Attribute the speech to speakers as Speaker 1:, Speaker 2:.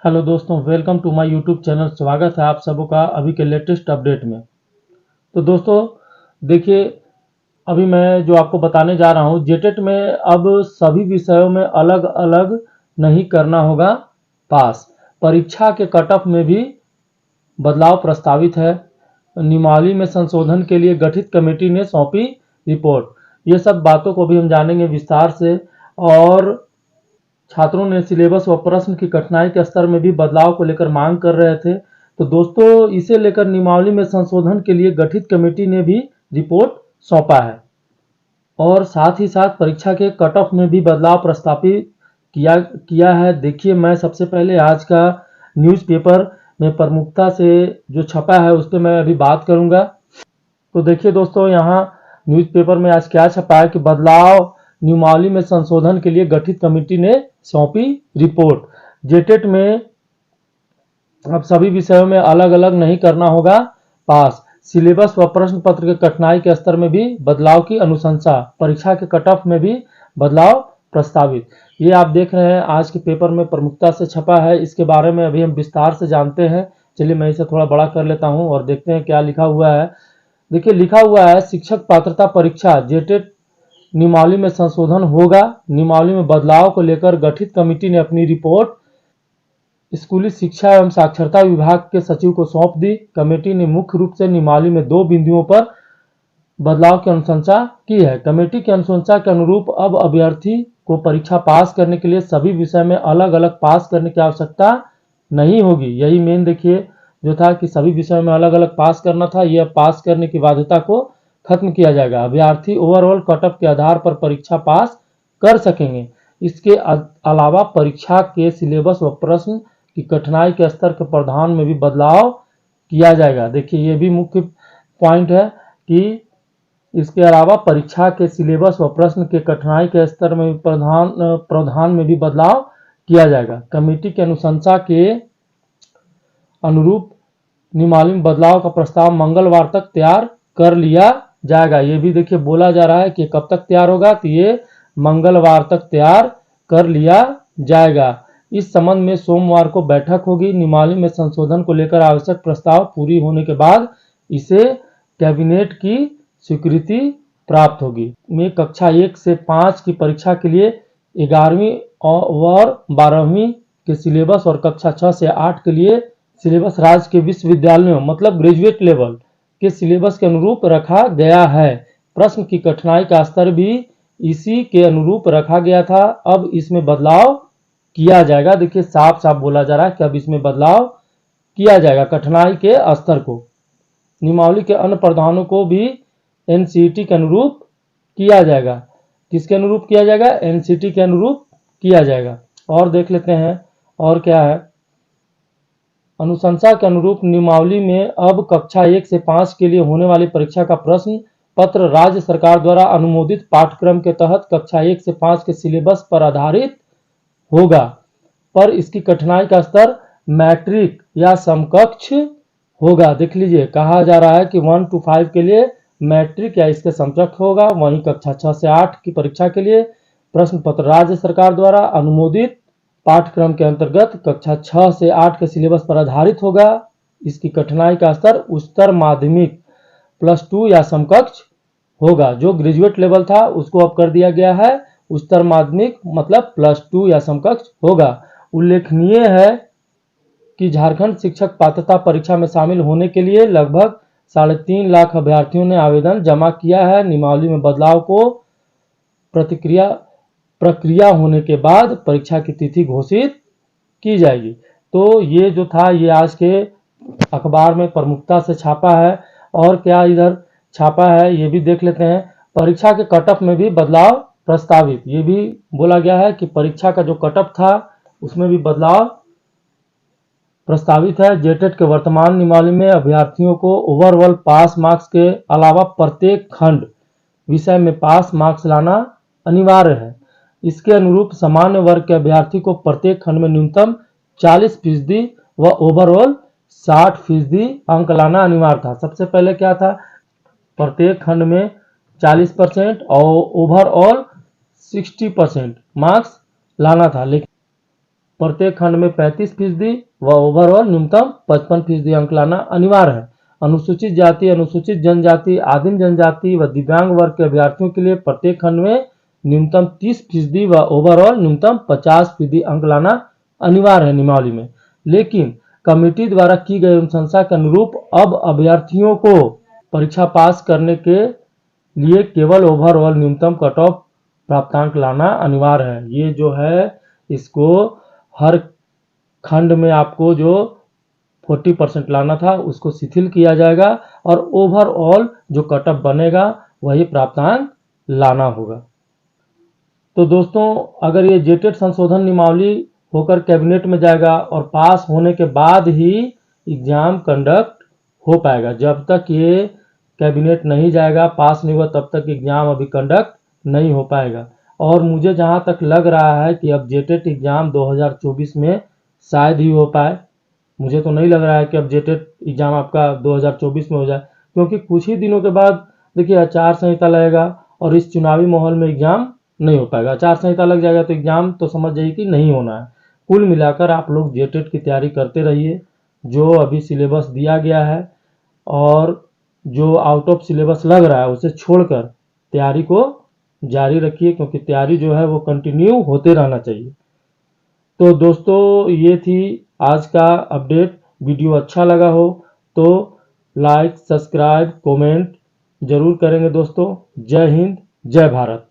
Speaker 1: Hello दोस्तों, welcome to my YouTube channel. स्वागत है आप सबों का अभी के लेटेस्ट अपडेट में। तो दोस्तों देखिए, अभी मैं जो आपको बताने जा रहा हूँ, जेटेट में अब सभी विषयों में अलग अलग नहीं करना होगा पास। परीक्षा के कट ऑफ में भी बदलाव प्रस्तावित है। नियमावली में संशोधन के लिए गठित कमेटी ने सौंपी रिपोर्ट। ये सब बातों को भी हम जानेंगे विस्तार से। और छात्रों ने सिलेबस व प्रश्न की कठिनाई के स्तर में भी बदलाव को लेकर मांग कर रहे थे। तो दोस्तों, इसे लेकर नियमावली में संशोधन के लिए गठित कमेटी ने भी रिपोर्ट सौंपा है। और साथ ही साथ परीक्षा के कट ऑफ में भी बदलाव प्रस्तावित किया है। देखिए, मैं सबसे पहले आज का न्यूज़पेपर में प्रमुखता से जो छपा है उस पर मैं अभी बात करूंगा। तो देखिए दोस्तों, यहाँ न्यूज़पेपर में आज क्या छपा है कि बदलाव नियमावली में संशोधन के लिए गठित कमेटी ने सौंपी रिपोर्ट। जेटेट में अब सभी विषयों में अलग अलग नहीं करना होगा पास। सिलेबस व प्रश्न पत्र के कठिनाई के स्तर में भी बदलाव की अनुशंसा। परीक्षा के कट ऑफ में भी बदलाव प्रस्तावित। ये आप देख रहे हैं आज के पेपर में प्रमुखता से छपा है। इसके बारे में अभी हम विस्तार से जानते हैं। चलिए मैं इसे थोड़ा बड़ा कर लेता हूं और देखते हैं क्या लिखा हुआ है। देखिए, लिखा हुआ है शिक्षक पात्रता परीक्षा जेटेट नियमावली में संशोधन होगा। नियमावली में बदलाव को लेकर गठित कमेटी ने अपनी रिपोर्ट स्कूली शिक्षा एवं साक्षरता विभाग के सचिव को सौंप दी। कमेटी ने मुख्य रूप से नियमावली में 2 बिंदुओं पर बदलाव की अनुशंसा की है। कमेटी की अनुशंसा के अनुरूप अब अभ्यर्थी को परीक्षा पास करने के लिए सभी विषय में अलग अलग पास करने की आवश्यकता नहीं होगी। यही मेन देखिए जो था कि सभी विषयों में अलग अलग पास करना था, यह पास करने की बाध्यता को खत्म किया जाएगा। अभ्यर्थी ओवरऑल कट ऑफ के आधार पर परीक्षा पास कर सकेंगे। इसके अलावा परीक्षा के सिलेबस व प्रश्न की कठिनाई के स्तर के प्रावधान में भी बदलाव किया जाएगा। देखिए, ये भी मुख्य पॉइंट है कि इसके अलावा परीक्षा के सिलेबस व प्रश्न के कठिनाई के स्तर में प्रावधान में भी बदलाव किया जाएगा। कमेटी की अनुशंसा के अनुरूप नियमावली में बदलाव का प्रस्ताव मंगलवार तक तैयार कर लिया जाएगा। ये भी देखिए बोला जा रहा है कि कब तक तैयार होगा, तो ये मंगलवार तक तैयार कर लिया जाएगा। इस संबंध में सोमवार को बैठक होगी। नियमावली में संशोधन को लेकर आवश्यक प्रस्ताव पूरी होने के बाद इसे कैबिनेट की स्वीकृति प्राप्त होगी। में कक्षा 1 से 5 की परीक्षा के लिए 11वीं और 12वीं के सिलेबस और कक्षा 6 से 8 के लिए सिलेबस राज्य के विश्वविद्यालयों मतलब ग्रेजुएट लेवल के सिलेबस के अनुरूप रखा गया है। प्रश्न की कठिनाई का स्तर भी इसी के अनुरूप रखा गया था। अब इसमें बदलाव किया जाएगा। देखिए, साफ साफ बोला जा रहा है कि अब इसमें बदलाव किया जाएगा कठिनाई के स्तर को। नियमावली के अन्य प्रावधानों को भी एनसीईटी के अनुरूप किया जाएगा। किसके अनुरूप किया जाएगा? एनसीईटी के अनुरूप किया जाएगा। और देख लेते हैं और क्या है। अनुशंसा के अनुरूप नियमावली में अब कक्षा 1 से 5 के लिए होने वाली परीक्षा का प्रश्न पत्र राज्य सरकार द्वारा अनुमोदित पाठ्यक्रम के तहत कक्षा 1 से 5 के सिलेबस पर आधारित होगा, पर इसकी कठिनाई का स्तर मैट्रिक या समकक्ष होगा। देख लीजिए, कहा जा रहा है कि 1 to 5 के लिए मैट्रिक या इसके समकक्ष होगा। वहीं कक्षा 6 से 8 की परीक्षा के लिए प्रश्न पत्र राज्य सरकार द्वारा अनुमोदित पाठ्यक्रम के अंतर्गत कक्षा 6 से 8 के सिलेबस पर आधारित होगा। इसकी कठिनाई का स्तर उच्चतर माध्यमिक +2 या समकक्ष होगा। जो ग्रेजुएट लेवल था उसको अब कर दिया गया है उच्चतर माध्यमिक मतलब +2 या समकक्ष होगा। उल्लेखनीय है कि झारखंड शिक्षक पात्रता परीक्षा में शामिल होने के लिए लगभग 3.5 लाख अभ्यर्थियों ने आवेदन जमा किया है। नियमावली में बदलाव को प्रक्रिया होने के बाद परीक्षा की तिथि घोषित की जाएगी। तो ये जो था ये आज के अखबार में प्रमुखता से छापा है। और क्या इधर छापा है ये भी देख लेते हैं। परीक्षा के कट ऑफ में भी बदलाव प्रस्तावित। ये भी बोला गया है कि परीक्षा का जो कट ऑफ था उसमें भी बदलाव प्रस्तावित है। जेटेट के वर्तमान नियमावली में अभ्यर्थियों को ओवरऑल पास मार्क्स के अलावा प्रत्येक खंड विषय में पास मार्क्स लाना अनिवार्य है। इसके अनुरूप सामान्य वर्ग के अभ्यर्थी को प्रत्येक खंड में न्यूनतम 40% व ओवरऑल 60% अंक लाना अनिवार्य था। सबसे पहले क्या था, प्रत्येक खंड में 40% और ओवरऑल 60% मार्क्स लाना था। लेकिन प्रत्येक खंड में 35% व ओवरऑल न्यूनतम 55% अंक लाना अनिवार्य है। अनुसूचित जाति, अनुसूचित जनजाति, आदिम जनजाति व दिव्यांग वर्ग के अभ्यर्थियों के लिए प्रत्येक खंड में न्यूनतम 30% व ओवरऑल न्यूनतम 50% अंक लाना अनिवार्य है नियमावली में। लेकिन कमेटी द्वारा की गई अनुशंसा के अनुरूप अब अभ्यर्थियों को परीक्षा पास करने के लिए केवल ओवरऑल न्यूनतम कट ऑफ प्राप्तांक लाना अनिवार्य है। ये जो है इसको हर खंड में आपको जो 40% लाना था उसको शिथिल किया जाएगा और ओवरऑल जो कट ऑफ बनेगा वही प्राप्तांक लाना होगा। तो दोस्तों, अगर ये जेटेट संशोधन नियमावली होकर कैबिनेट में जाएगा और पास होने के बाद ही एग्जाम कंडक्ट हो पाएगा। जब तक ये कैबिनेट नहीं जाएगा, पास नहीं हुआ, तब तक एग्जाम अभी कंडक्ट नहीं हो पाएगा। और मुझे जहां तक लग रहा है कि अब जेटेट एग्जाम 2024 में शायद ही हो पाए। मुझे तो नहीं लग रहा है कि अब जेटेट एग्जाम आपका 2024 में हो जाए, क्योंकि कुछ ही दिनों के बाद देखिए आचार संहिता लगेगा और इस चुनावी माहौल में एग्जाम नहीं हो पाएगा। आचार संहिता लग जाएगा तो एग्जाम तो समझ जाइए कि नहीं होना है। कुल मिलाकर आप लोग जेटेट की तैयारी करते रहिए। जो अभी सिलेबस दिया गया है और जो आउट ऑफ सिलेबस लग रहा है उसे छोड़कर तैयारी को जारी रखिए, क्योंकि तैयारी जो है वो कंटिन्यू होते रहना चाहिए। तो दोस्तों, ये थी आज का अपडेट। वीडियो अच्छा लगा हो तो लाइक, सब्सक्राइब, कमेंट जरूर करेंगे दोस्तों। जय हिंद, जय भारत।